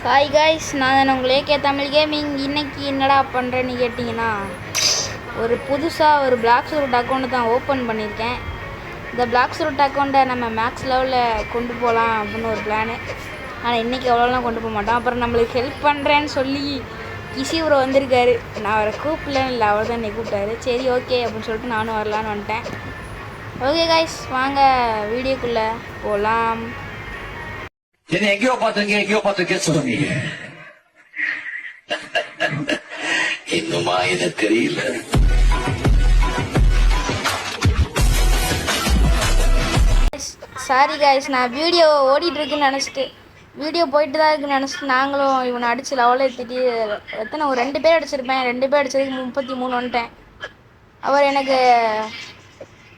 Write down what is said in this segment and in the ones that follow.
Hi guys, நான் உங்கள் AK Tamil gaming. இன்றைக்கி என்னடா பண்ணுறேன்னு கேட்டிங்கன்னா, ஒரு புதுசாக ஒரு பிளாக் ரூட் அக்கௌண்ட்டு தான் ஓப்பன் பண்ணியிருக்கேன். இந்த பிளாக் ரூட் அக்கௌண்ட்டை நம்ம மேக்ஸ் லெவலில் கொண்டு போகலாம் அப்படின்னு ஒரு பிளானு. ஆனால் இன்றைக்கி அவ்வளோலாம் கொண்டு போக மாட்டோம். அப்புறம் நம்மளுக்கு ஹெல்ப் பண்ணுறேன்னு சொல்லி கிசி ப்ரோ வந்திருக்காரு. நான் அவரை கூப்பிடலன்னு இல்லை, அவர் தான் என்னை கூப்பிட்டாரு. சரி ஓகே அப்படின்னு சொல்லிட்டு நானும் வரலான்னு வந்துட்டேன். ஓகே காய்ஸ், வாங்க வீடியோக்குள்ளே போகலாம். என்ன எங்கேயோ பார்த்துருக்கேன் சொன்னீங்க. இன்னுமா எனக்கு தெரியல. சாரி காய்ஸ், நான் வீடியோ ஓடிட்டுருக்குன்னு நினச்சிட்டு வீடியோ போயிட்டு தான் இருக்குன்னு நினச்சிட்டு நாங்களும் இவனை அடித்து லெவலில் திட்டி எத்தனை ஒரு 2 பேர் அடிச்சிருப்பேன். 2 பேர் அடிச்சதுக்கு 33 வந்துட்டேன். அவர் எனக்கு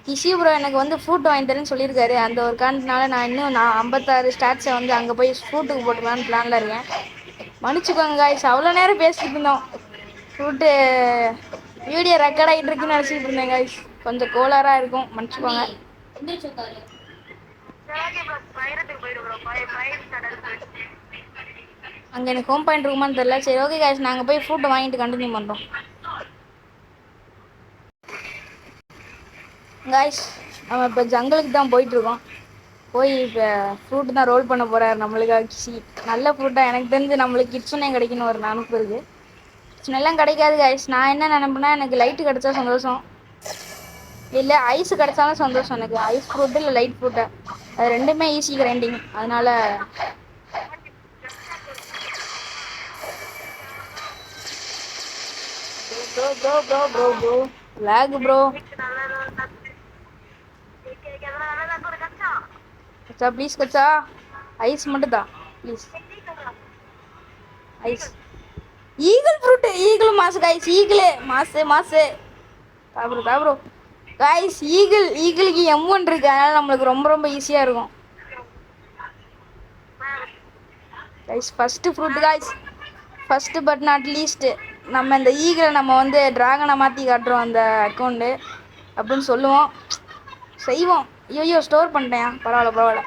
கிஷி ப்ரோ எனக்கு வந்து ஃப்ரூட் வாங்கி தரேன்னு சொல்லியிருக்காரு. அந்த ஒரு காரணத்தினால நான் இன்னும் 56 ஸ்டாட்ஸை வந்து அங்கே போய் ஃப்ரூட்டுக்கு போட்டுக்கலான்னு பிளானில் இருக்கேன். மன்னிச்சுக்கோங்க காய்ஸ், அவ்வளோ நேரம் பேசிக்கிட்டு இருந்தோம். ஃப்ரூட்டு வீடியோ ரெக்கார்ட் ஆகிட்டு இருக்குன்னு நினச்சிக்கிட்டு இருந்தேன் காய்ஸ். கொஞ்சம் கோளாராக இருக்கும், மன்னிச்சுக்கோங்க. அங்கே எனக்கு ஹோம் பாயிண்ட் இருக்குமான்னு தெரியல. சரி ஓகே காய்ஸ், நாங்கள் போய் ஃப்ரூட்டை வாங்கிட்டு கண்டினியூ பண்ணுறோம். காய்ஸ், நம்ம இப்போ ஜங்கலுக்கு தான் போயிட்டுருக்கோம். போய் இப்போ ஃப்ரூட்டு தான் ரோல் பண்ண போகிறார் நம்மளுக்காக கிஷி. நல்ல ஃப்ரூட்டாக எனக்கு தெரிஞ்சு நம்மளுக்கு கிட்ஸ்னே கிடைக்கணும் ஒரு நினப்பு இருக்குது. கிட்ஸ்னெல்லாம் கிடைக்காது காய்ஸ். நான் என்ன நினைப்பேன்னா, எனக்கு லைட்டு கிடச்சா சந்தோஷம், இல்லை ஐஸ் கிடச்சாலும் சந்தோஷம். எனக்கு ஐஸ் ஃப்ரூட்டு இல்லை லைட் ஃப்ரூட்டை, அது ரெண்டுமே ஈஸி கிரைண்டிங். அதனால் ப்ரோ லேக் ப்ரோ. கச்சா ப்ளீஸ், கச்சா ஐஸ் மட்டும் தான் ப்ளீஸ். ஐஸ் ஈகிள் ஃப்ரூட்டு, ஈகிள் மாசு காய்ஸ், ஈகிள் மாசு தாப்ரோ காய்ஸ். ஈகிளுக்கு M1 இருக்கு, அதனால நம்மளுக்கு ரொம்ப ஈஸியாக இருக்கும் guys. First fruit guys, first but not least. நம்ம இந்த ஈகிளை நம்ம வந்து ட்ராகனை மாற்றி காட்டுறோம் அந்த அக்கௌண்ட்டு அப்படின்னு சொல்லுவோம், செய்வோம். ஐயோ ஸ்டோர் பண்ணிட்டேன், பரவாயில்ல.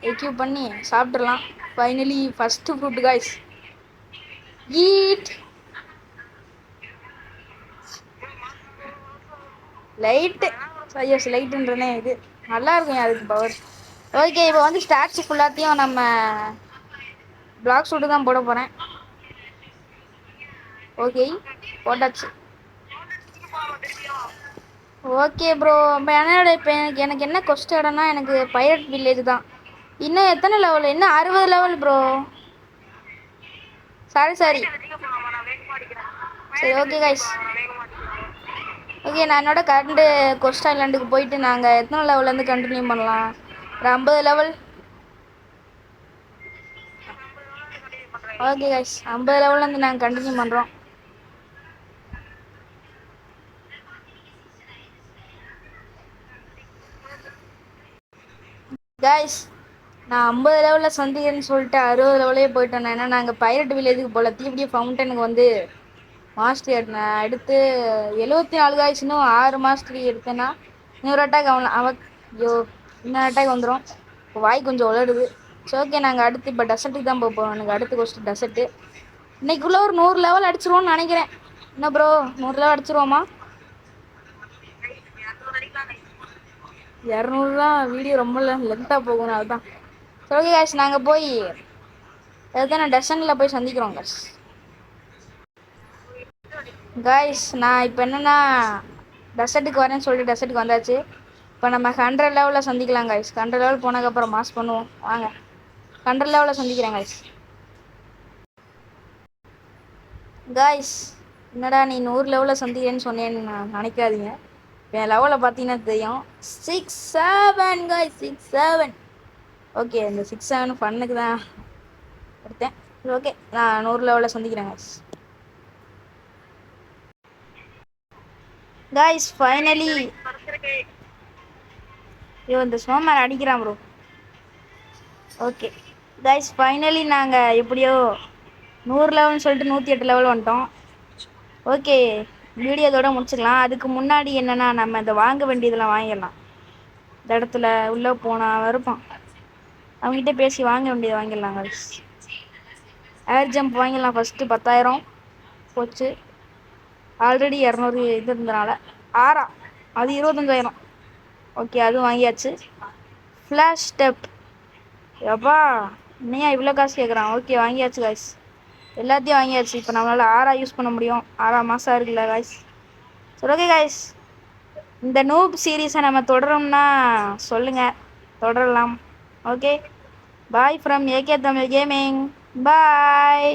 எக்யூப் பண்ணி சாப்பிட்றலாம். Finally first fruit guys. Eat light, ஐயோ லைட்டுன்றனே, இது நல்லா இருக்கும் அதுக்கு பவர். ஓகே, இப்போ வந்து ஸ்டாட்ஸ் ஃபுல்லாத்தையும் நம்ம பிளாக் ஷூட்டு தான் போட போகிறேன். ஓகே போட்டாச்சு. ஓகே ப்ரோ, இப்போ என்னோட இப்போ எனக்கு என்ன கொஸ்ட் இடம்னா, எனக்கு பைரட் வில்லேஜ் தான். இன்னும் எத்தனை லெவல்? இன்னும் 60 லெவல் ப்ரோ. சரி சரி ஓகே கைஸ். ஓகே, நான் என்னோட கரண்ட் கொஸ்ட் ஐலாண்டுக்கு போயிட்டு நாங்கள் எத்தனை லெவல்லேருந்து கண்டினியூ பண்ணலாம்? ஒரு 50 லெவல். ஓகே கைஸ், 50 லெவல்லேருந்து நாங்கள் கண்டினியூ பண்ணுறோம். கைஸ், நான் 50 லெவலில் சந்திக்கிறேன்னு சொல்லிட்டு 60 லெவலே போயிட்டேன். ஏன்னா நாங்கள் பைரட் வில்லேஜுக்கு போகல, தீபடி ஃபவுண்டனுக்கு வந்து மாஸ்டரி எடுத்தேன். அடுத்து 74 காய்ஸ். இன்னும் 6 மாஸ்டரி எடுத்தேன்னா இன்னொரு அட்டாக் இன்னொரு அட்டாக் வந்துடும். இப்போ வாய் கொஞ்சம் உலடுது. சரி ஓகே, நாங்கள் அடுத்து இப்போ டெசர்ட்டுக்கு தான் போகிறோம். எனக்கு அடுத்து கொஸ்ட்டு டெசர்ட்டு. இன்னைக்குள்ளே ஒரு 100 லெவல் அடிச்சிருவோன்னு நினைக்கிறேன். என்ன ப்ரோ, 100 லெவல் அடிச்சிருவோமா? 200 தான். வீடியோ ரொம்ப லென்த்தாக போகணும், அதுதான். சரி ஓகே காய்ஸ், நாங்கள் போய் எதுனா டெசனில் போய் சந்திக்கிறோம் காய்ஸ். நான் இப்போ என்னென்னா டெசர்ட்டுக்கு வரேன்னு சொல்லிட்டு டெசர்ட்டுக்கு வந்தாச்சு. இப்போ நம்ம 100 லெவலில் சந்திக்கலாம் காய்ஸ். 100 லெவல் போனதுக்கப்புறம் மாஸ் பண்ணுவோம். வாங்க 100 லெவலில் சந்திக்கிறேன் காய்ஸ். என்னடா நீ 100 லெவலில் சந்திக்கிறேன்னு சொன்னேன்னு நான் நினைக்காதீங்க. என் லெவலில் பார்த்தீங்கன்னா தெரியும், 6-7 காய்ஸ், 6-7. ஓகே, இந்த 6-7 ஃபன்னுக்கு தான் எடுத்தேன். ஓகே, நான் 100 லெவலில் சந்திக்கிறேன் காய்ஸ். ஃபைனலி இந்த ஸ்னோமேன் அடிக்கிறான் ப்ரோ. ஓகே காய்ஸ், ஃபைனலி நாங்கள் எப்படியோ 100 லெவல்னு சொல்லிட்டு 108 லெவல் வந்துட்டோம். ஓகே, வீடியோ இதோட முடிச்சுக்கலாம். அதுக்கு முன்னாடி என்னென்னா, நம்ம இந்த வாங்க வேண்டியதெல்லாம் வாங்கிடலாம். இந்த இடத்துல உள்ளே போனால் இருப்பான். அவங்ககிட்ட பேசி வாங்க வேண்டியது வாங்கிடலாம் guys. ஏர் ஜம்ப் வாங்கிடலாம். ஃபஸ்ட்டு 10,000 போச்சு. ஆல்ரெடி 200 இது இருந்தனால ஆறா அது 25,000. ஓகே அதுவும் வாங்கியாச்சு. ஃப்ளாஷ் ஸ்டெப் எப்பா இன்னையா இவ்வளோ காசு கேட்குறான். ஓகே வாங்கியாச்சு காய்ஸ். எல்லாத்தையும் வாங்கியாச்சு. இப்போ நம்மளால் ஆறா யூஸ் பண்ண முடியும். 6 மாதம் இருக்குல்ல காய்ஸ். சரி ஓகே காய்ஸ், இந்த நூப் சீரீஸை நம்ம தொடரோம்னா சொல்லுங்கள், தொடரலாம். Okay bye from AK Tamil gaming. Bye.